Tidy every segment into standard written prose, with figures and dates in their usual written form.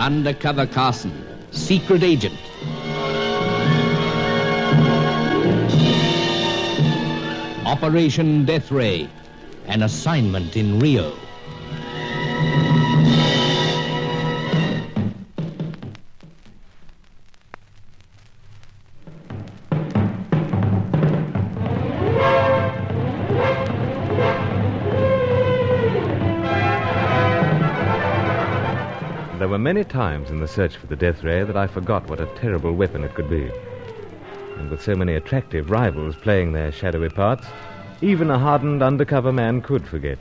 Undercover Carson, secret agent. Operation Deathray, an assignment in Rio. There were many times in the search for the Deathray that I forgot what a terrible weapon it could be. And with so many attractive rivals playing their shadowy parts, even a hardened undercover man could forget.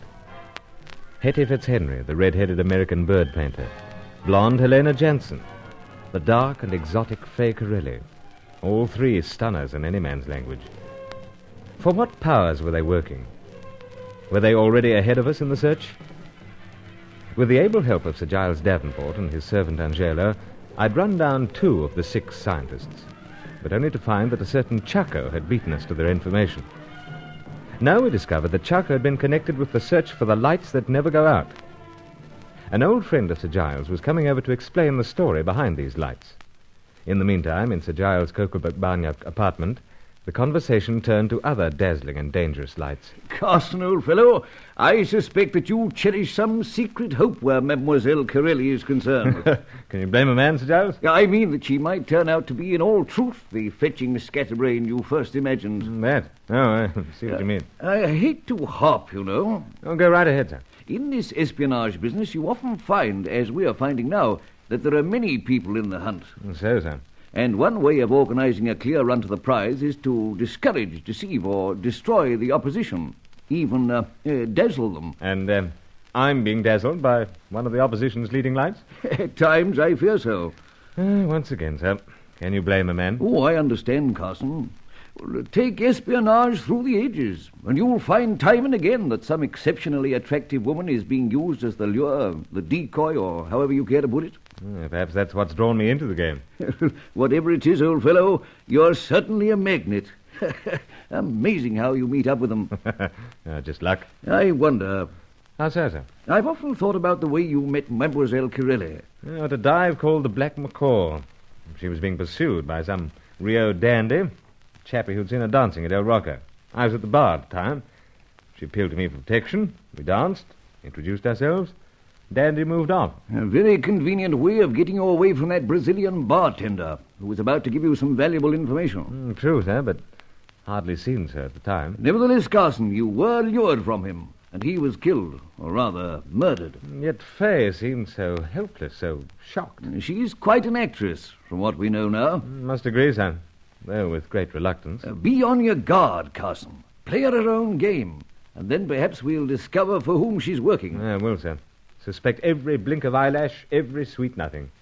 Hetty Fitzhenry, the red-headed American bird painter. Blonde Helena Jansen. The dark and exotic Fay Corelli. All three stunners in any man's language. For what powers were they working? Were they already ahead of us in the search? With the able help of Sir Giles Davenport and his servant Angelo, I'd run down 2 of the 6 scientists, but only to find that a certain Chaco had beaten us to their information. Now we discovered that Chaco had been connected with the search for the lights that never go out. An old friend of Sir Giles was coming over to explain the story behind these lights. In the meantime, in Sir Giles' Cocoa-Baganya apartment, the conversation turned to other dazzling and dangerous lights. Carson, old fellow, I suspect that you cherish some secret hope where Mademoiselle Corelli is concerned. Can you blame a man, Sir Giles? I mean that she might turn out to be in all truth the fetching scatterbrain you first imagined. That? Oh, I see what you mean. I hate to harp, you know. Oh, go right ahead, sir. In this espionage business, you often find, as we are finding now, that there are many people in the hunt. So, sir. And one way of organizing a clear run to the prize is to discourage, deceive, or destroy the opposition, even dazzle them. And I'm being dazzled by one of the opposition's leading lights? At times, I fear so. Once again, sir, can you blame a man? Oh, I understand, Carson. Well, take espionage through the ages, and you'll find time and again that some exceptionally attractive woman is being used as the lure, the decoy, or however you care to put it. Perhaps that's what's drawn me into the game. Whatever it is, old fellow, you're certainly a magnet. Amazing how you meet up with them. Just luck. I wonder. How so, sir? I've often thought about the way you met Mademoiselle Corelli. At a dive called the Black Macaw. She was being pursued by some Rio dandy, chappie who'd seen her dancing at El Rocco. I was at the bar at the time. She appealed to me for protection. We danced, introduced ourselves. Dandy moved off. A very convenient way of getting you away from that Brazilian bartender who was about to give you some valuable information. True, sir, but hardly seen, sir, at the time. Nevertheless, Carson, you were lured from him, and he was killed, or rather, murdered. Yet Fay seemed so helpless, so shocked. She's quite an actress, from what we know now. Must agree, sir, though with great reluctance. Be on your guard, Carson. Play her own game, and then perhaps we'll discover for whom she's working. I will, sir. Suspect every blink of eyelash, every sweet nothing.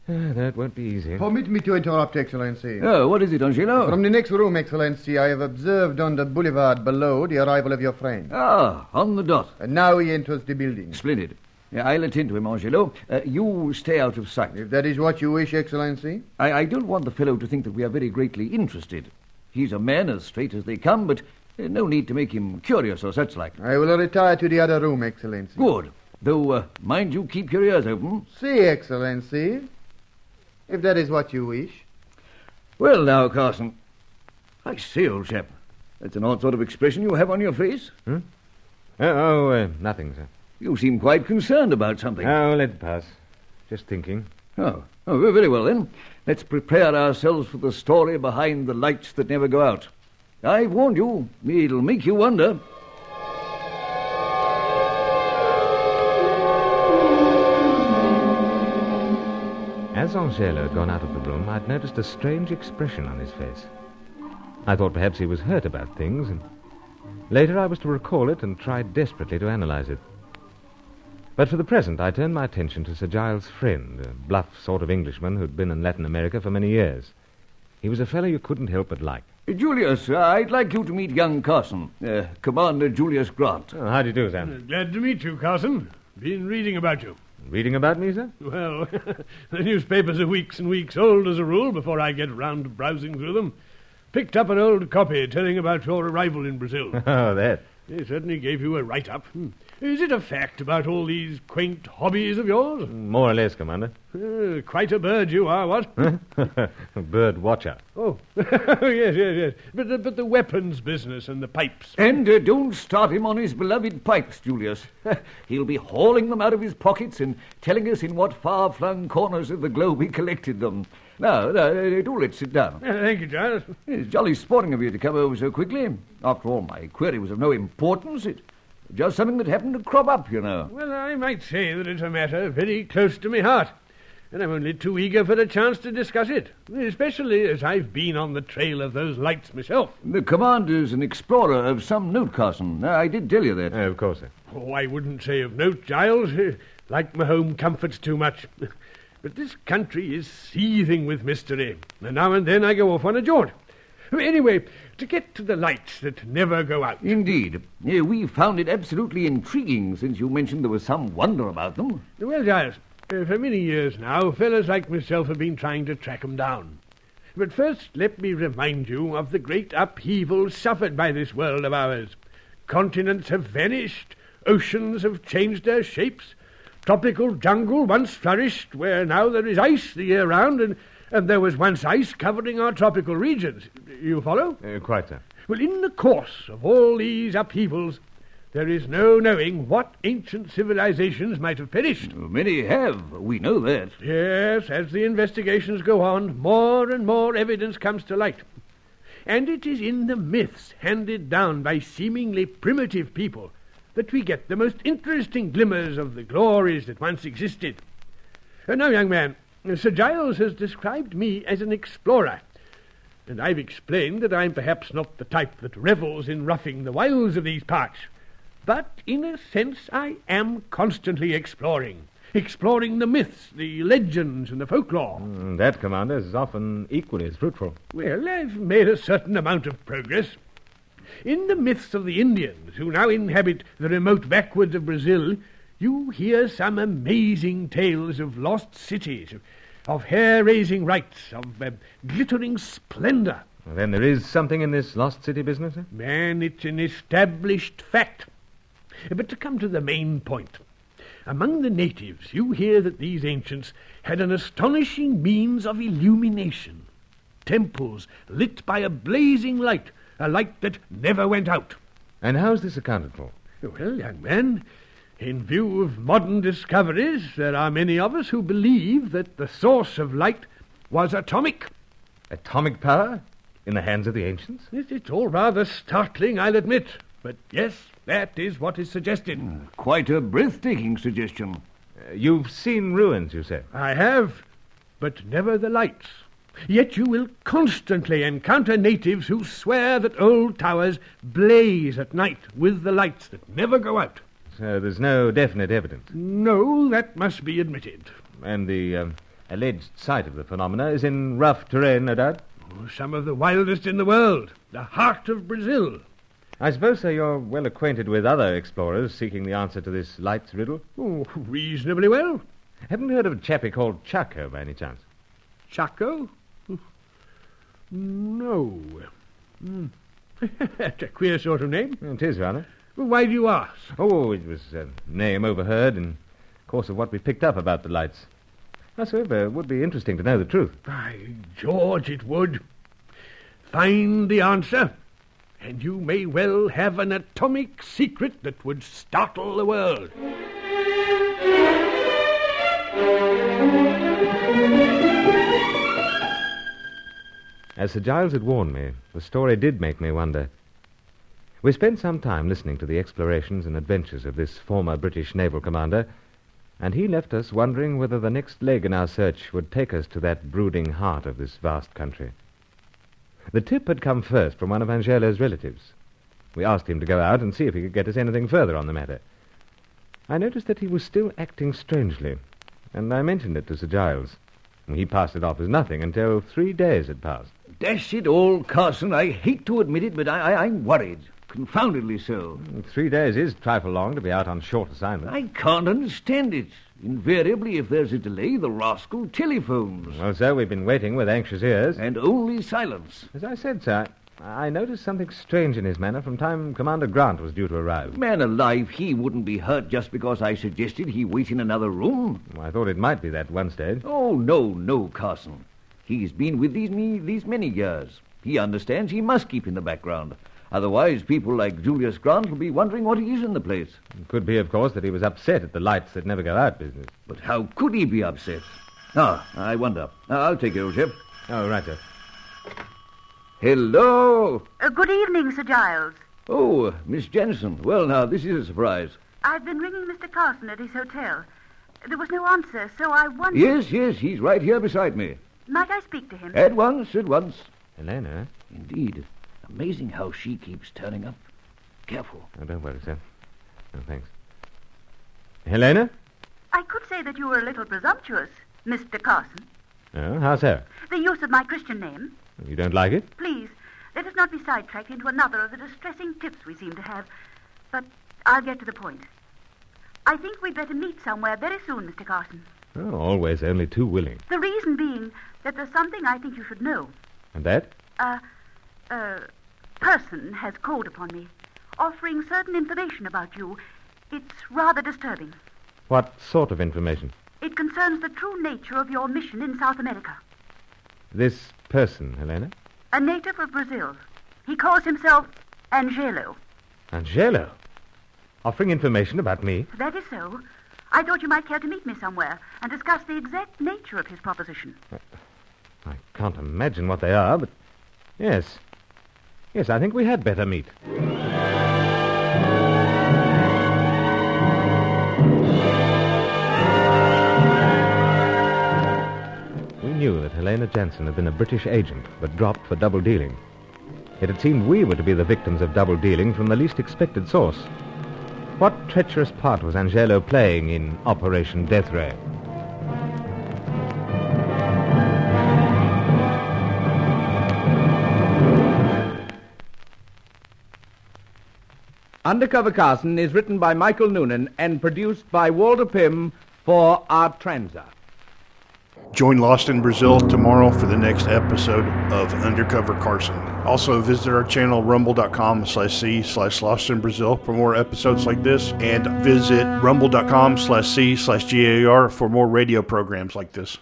That won't be easy. Permit me to interrupt, Excellency. Oh, what is it, Angelo? From the next room, Excellency, I have observed on the boulevard below the arrival of your friend. Ah, on the dot. And now he enters the building. Splendid. I'll attend to him, Angelo. You stay out of sight. If that is what you wish, Excellency. I don't want the fellow to think that we are very greatly interested. He's a man as straight as they come, but no need to make him curious or such like. I will retire to the other room, Excellency. Good. Though, mind you keep your ears open. See, Excellency, if that is what you wish. Well, now, Carson. I say, old chap, that's an odd sort of expression you have on your face. Nothing, sir. You seem quite concerned about something. Oh, let it pass. Just thinking. Oh, very well, then. Let's prepare ourselves for the story behind the lights that never go out. I've warned you. It'll make you wonder. As Angelo had gone out of the room, I'd noticed a strange expression on his face. I thought perhaps he was hurt about things, and later I was to recall it and try desperately to analyze it. But for the present, I turned my attention to Sir Giles' friend, a bluff sort of Englishman who'd been in Latin America for many years. He was a fellow you couldn't help but like. Julius, I'd like you to meet young Carson, Commander Julius Grant. Oh, how do you do, Sam? Glad to meet you, Carson. Been reading about you. Reading about me, sir? Well, the newspapers are weeks and weeks old as a rule before I get round to browsing through them. Picked up an old copy telling about your arrival in Brazil. Oh, that. They certainly gave you a write-up. Is it a fact about all these quaint hobbies of yours? More or less, Commander. Quite a bird you are, what? A bird watcher. Oh, yes. But the weapons business and the pipes. And don't start him on his beloved pipes, Julius. He'll be hauling them out of his pockets and telling us in what far-flung corners of the globe he collected them. Now, do let's sit down. Thank you, Giles. It's jolly sporting of you to come over so quickly. After all, my query was of no importance. It's just something that happened to crop up, you know. Well, I might say that it's a matter very close to my heart, and I'm only too eager for a chance to discuss it, especially as I've been on the trail of those lights myself. The commander's an explorer of some note, Carson. I did tell you that. Of course, sir. Oh, I wouldn't say of note, Giles. Like my home comforts too much. But this country is seething with mystery, and now and then I go off on a jaunt. Anyway, to get to the lights that never go out. Indeed. We found it absolutely intriguing since you mentioned there was some wonder about them. Well, Giles, for many years now, fellows like myself have been trying to track 'em down. But first, let me remind you of the great upheaval suffered by this world of ours. Continents have vanished, oceans have changed their shapes, tropical jungle once flourished where now there is ice the year round, and there was once ice covering our tropical regions. You follow? Quite, sir. Well, in the course of all these upheavals, there is no knowing what ancient civilizations might have perished. Many have. We know that. Yes, as the investigations go on, more and more evidence comes to light. And it is in the myths handed down by seemingly primitive people that we get the most interesting glimmers of the glories that once existed. Now, young man, Sir Giles has described me as an explorer, and I've explained that I'm perhaps not the type that revels in roughing the wilds of these parts. But in a sense I am constantly exploring the myths, the legends, and the folklore. That, Commander, is often equally as fruitful. Well, I've made a certain amount of progress. In the myths of the Indians, who now inhabit the remote backwoods of Brazil, you hear some amazing tales of lost cities, of hair-raising rites, of glittering splendor. Well, then there is something in this lost city business, sir? Man, it's an established fact. But to come to the main point, among the natives you hear that these ancients had an astonishing means of illumination. Temples lit by a blazing light, a light that never went out. And how's this accounted for? Well, young man, in view of modern discoveries, there are many of us who believe that the source of light was atomic. Atomic power? In the hands of the ancients? It's all rather startling, I'll admit. But yes, that is what is suggested. Quite a breathtaking suggestion. You've seen ruins, you say? I have, but never the lights. Yet you will constantly encounter natives who swear that old towers blaze at night with the lights that never go out. So there's no definite evidence? No, that must be admitted. And the alleged site of the phenomena is in rough terrain, no doubt? Some of the wildest in the world, the heart of Brazil. I suppose, sir, you're well acquainted with other explorers seeking the answer to this lights riddle? Oh, reasonably well. Haven't you heard of a chappie called Chaco, by any chance? Chaco? No. That's a queer sort of name. It is, rather. Well, why do you ask? Oh, it was a name overheard in course of what we picked up about the lights. However, it would be interesting to know the truth. By George, it would. Find the answer, and you may well have an atomic secret that would startle the world. As Sir Giles had warned me, the story did make me wonder. We spent some time listening to the explorations and adventures of this former British naval commander, and he left us wondering whether the next leg in our search would take us to that brooding heart of this vast country. The tip had come first from one of Angelo's relatives. We asked him to go out and see if he could get us anything further on the matter. I noticed that he was still acting strangely, and I mentioned it to Sir Giles. He passed it off as nothing until 3 days had passed. Dash it all, Carson, I hate to admit it, but I'm worried. Confoundedly so. 3 days is a trifle long to be out on short assignment. I can't understand it. Invariably, if there's a delay, the rascal telephones. Well, sir, we've been waiting with anxious ears. And only silence. As I said, sir, I noticed something strange in his manner from time Commander Grant was due to arrive. Man alive, he wouldn't be hurt just because I suggested he wait in another room. I thought it might be that one stage. Oh, no, Carson. He's been with these many years. He understands he must keep in the background. Otherwise, people like Julius Grant will be wondering what he is in the place. It could be, of course, that he was upset at the lights that never go out business. But how could he be upset? I wonder. I'll take it, old chap. Oh, right, sir. Hello. Good evening, Sir Giles. Oh, Miss Jensen. Well, now, this is a surprise. I've been ringing Mr. Carson at his hotel. There was no answer, so I wondered... Yes, he's right here beside me. Might I speak to him? At once. Helena? Indeed. Amazing how she keeps turning up. Careful. Oh, don't worry, sir. No, thanks. Helena? I could say that you were a little presumptuous, Mr. Carson. Oh, how so? The use of my Christian name. You don't like it? Please, let us not be sidetracked into another of the distressing tips we seem to have. But I'll get to the point. I think we'd better meet somewhere very soon, Mr. Carson. Oh, always only too willing. The reason being that there's something I think you should know. And that? Person has called upon me, offering certain information about you. It's rather disturbing. What sort of information? It concerns the true nature of your mission in South America. This person, Helena? A native of Brazil. He calls himself Angelo. Angelo? Offering information about me? That is so. I thought you might care to meet me somewhere and discuss the exact nature of his proposition. I can't imagine what they are, but... Yes, I think we had better meet. We knew that Helena Jansen had been a British agent, but dropped for double dealing. It had seemed we were to be the victims of double dealing from the least expected source. What treacherous part was Angelo playing in Operation Deathray? Undercover Carson is written by Michael Noonan and produced by Walter Pym for Artranza. Join Lost in Brazil tomorrow for the next episode of Undercover Carson. Also visit our channel rumble.com/c/Lost in Brazil for more episodes like this, and visit rumble.com/c/GAR for more radio programs like this.